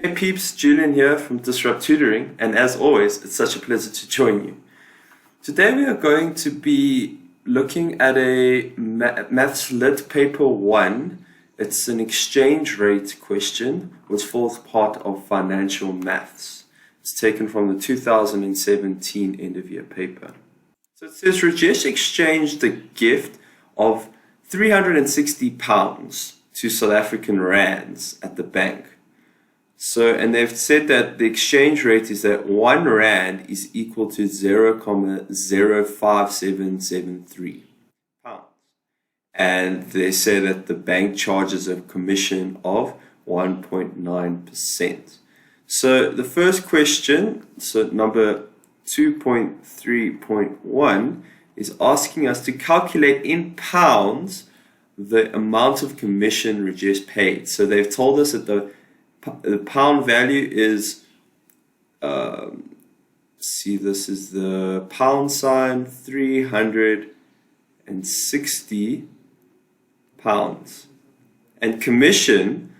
Hey peeps, Julian here from Disrupt Tutoring, and as always, it's such a pleasure to join you. Today we are going to be looking at a Maths Lit Paper 1. It's an exchange rate question which forms part of financial maths. It's taken from the 2017 end of year paper. So it says Rajesh exchanged a gift of £360 to South African rands at the bank. So, and they've said that the exchange rate is that 1 rand is equal to 0.05773 pounds. And they say that the bank charges a commission of 1.9%. So the first question, so number 2.3.1, is asking us to calculate in pounds the amount of commission Rajesh paid. So they've told us that the pound value is, this is the pound sign, 360 pounds. And commission,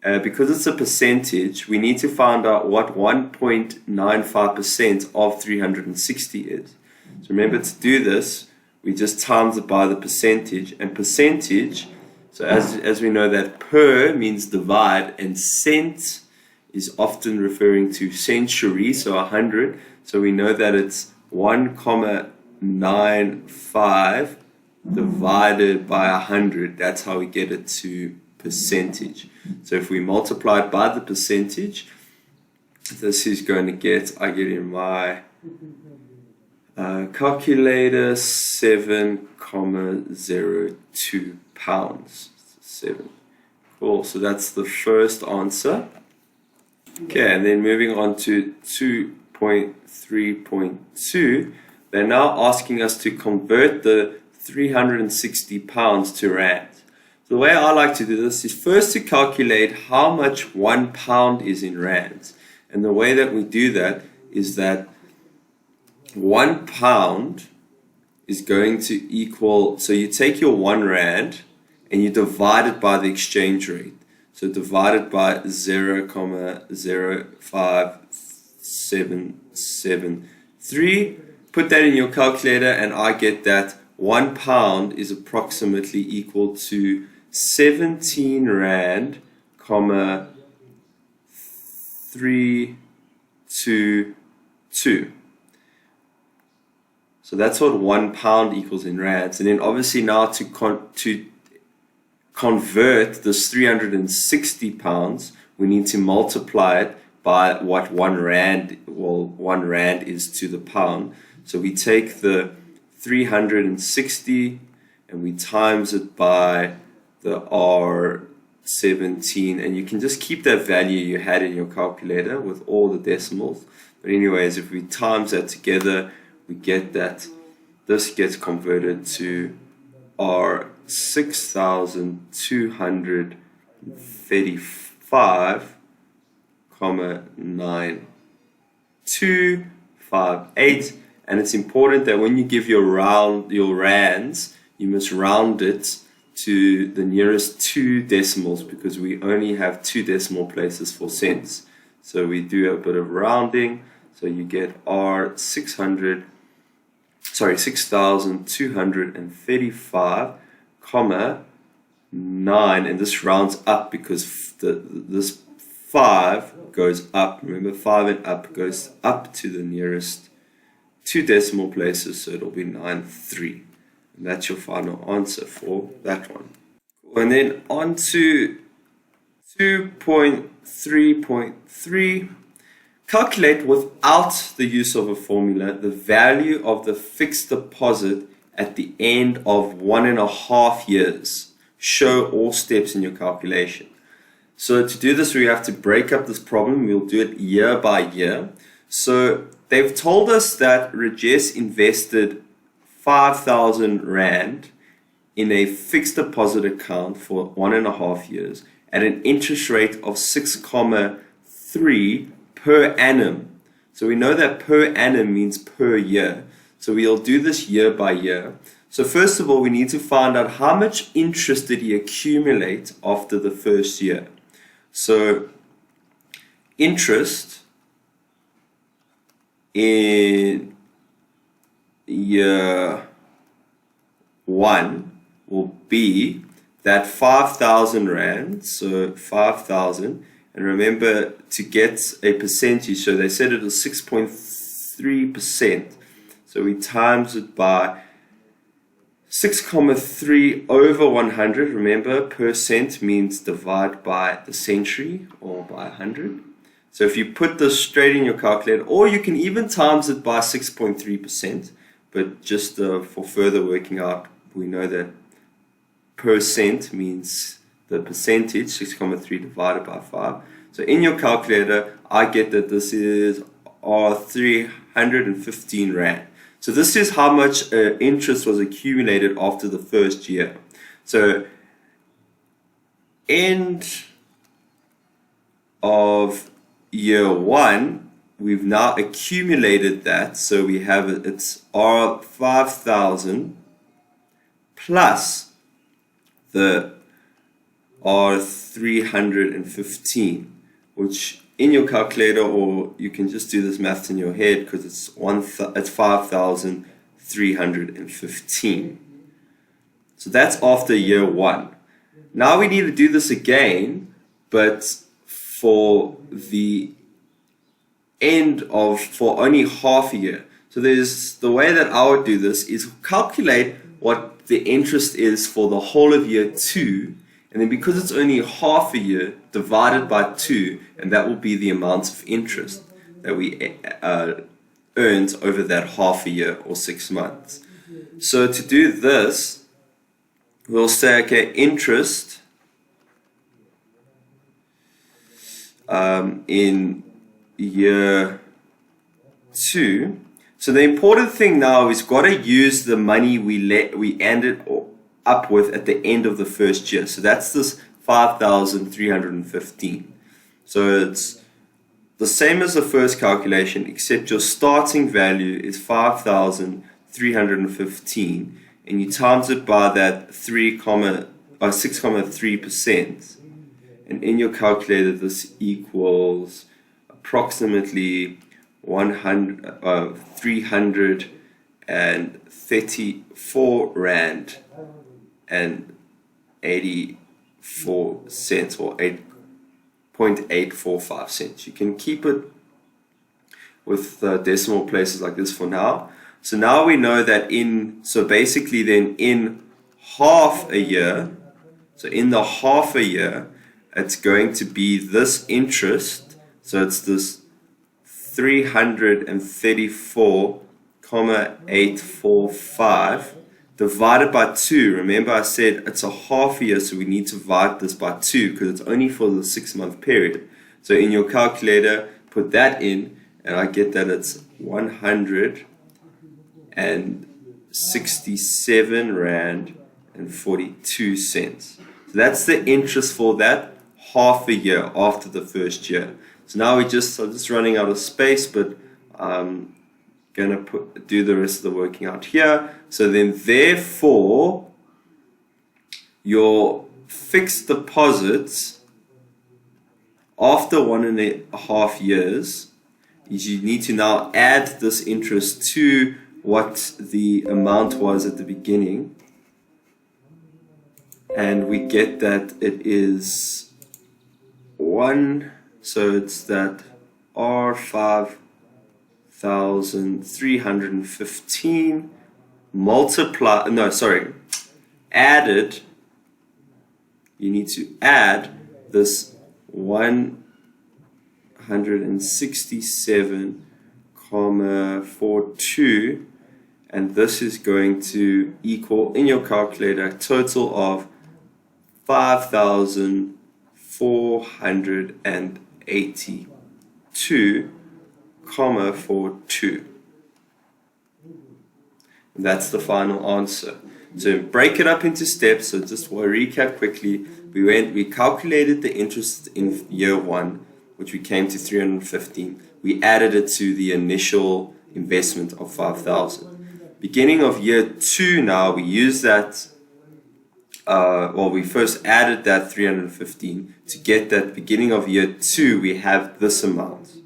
because it's a percentage, we need to find out what 1.95% of 360 is. So remember, to do this, we just times it by the percentage, and percentage, so as we know that per means divide, and cent is often referring to century, so 100. So we know that it's 1.95 divided by 100. That's how we get it to percentage. So if we multiply it by the percentage, this is going to get, I get in my calculator, 7.02 pounds. 7. Cool. So that's the first answer. Okay, and then moving on to 2.3.2, they're now asking us to convert the 360 pounds to rand. So the way I like to do this is first to calculate how much 1 pound is in rands. And the way that we do that is that 1 pound is going to equal, so you take your 1 rand and you divide it by the exchange rate. So divided by 0.05773. Put that in your calculator and I get that 1 pound is approximately equal to 17 rand, 322. So that's what 1 pound equals in rands. And then obviously now to convert this 360 pounds, we need to multiply it by what 1 rand, well, 1 rand is to the pound. So we take the 360 and we times it by the R17, and you can just keep that value you had in your calculator with all the decimals. But anyways, if we times that together, we get that this gets converted to R 6,235,9258. And it's important that when you give your rands, you must round it to the nearest 2 decimals, because we only have 2 decimal places for cents. So we do a bit of rounding, so you get R 6,235,9, and this rounds up because this 5 goes up. Remember, 5 and up goes up to the nearest 2 decimal places, so it'll be 93. And that's your final answer for that one. And then on to 2.3.3. Calculate without the use of a formula the value of the fixed deposit at the end of 1.5 years. Show all steps in your calculation. So to do this, we have to break up this problem. We'll do it year by year. So they've told us that Rajesh invested 5,000 rand in a fixed deposit account for 1.5 years at an interest rate of 6.3 per annum. So we know that per annum means per year. So we'll do this year by year. So first of all, we need to find out how much interest did he accumulate after the first year. So interest in year 1 will be that 5,000 Rand, so 5,000, and remember to get a percentage, so they said it was 6.3%, so we times it by 6,3 over 100, remember percent means divide by the century or by 100. So if you put this straight in your calculator, or you can even times it by 6.3%, but just for further working out, we know that percent means the percentage, 6,3 divided by 5. So in your calculator, I get that this is 315 Rand. So this is how much interest was accumulated after the first year. So end of year 1, we've now accumulated that. So we have it's R5,000 plus the R315, which in your calculator, or you can just do this math in your head because it's 5,315. So that's after year 1. Now we need to do this again, but for the end of, for only half a year. So there's the way that I would do this is calculate what the interest is for the whole of year 2, and then because it's only half a year, divided by 2, and that will be the amount of interest that we earned over that half a year or 6 months. So to do this, we'll say, okay, interest in year 2. So the important thing now is got to use the money we ended up with at the end of the first year. So that's this 5,315. So it's the same as the first calculation, except your starting value is 5,315, and you times it by that 6.3%, and in your calculator this equals approximately 334 Rand and 84 cents, or 8.845 cents. You can keep it with decimal places like this for now. So now we know that so basically then in half a year, so in the half a year, it's going to be this interest. So it's this 334,845 divided by 2. Remember I said it's a half a year, so we need to divide this by 2 because it's only for the 6-month period. So in your calculator, put that in, and I get that it's 167 Rand and 42 cents. So that's the interest for that half a year after the first year. So now I'm just running out of space, but I'm gonna do the rest of the working out here. So then therefore your fixed deposits after 1.5 years is you need to now add this interest to what the amount was at the beginning, and we get that it is so it's that R5,315 added, you need to add this 167,42, and this is going to equal in your calculator a total of 5,482,42. That's the final answer. So break it up into steps. So just we'll recap quickly. We calculated the interest in year 1, which we came to 315. We added it to the initial investment of 5,000. Beginning of year 2 now, we use that well, we first added that 315 to get that beginning of year 2, we have this amount.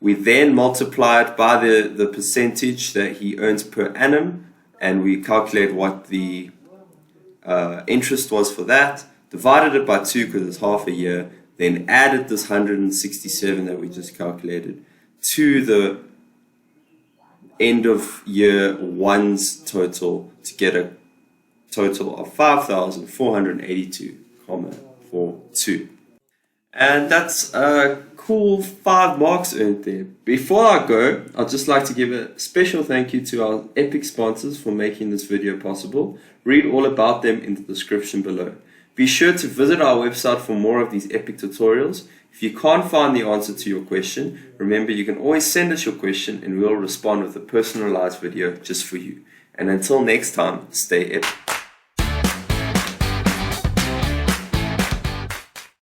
We then multiply it by the percentage that he earns per annum, and we calculate what the interest was for that, divided it by 2 because it's half a year, then added this 167 that we just calculated to the end of year 1's total to get a total of 5,482.42. And that's a cool 5 marks earned there. Before I go, I'd just like to give a special thank you to our epic sponsors for making this video possible. Read all about them in the description below. Be sure to visit our website for more of these epic tutorials. If you can't find the answer to your question, remember you can always send us your question and we'll respond with a personalized video just for you. And until next time, stay epic.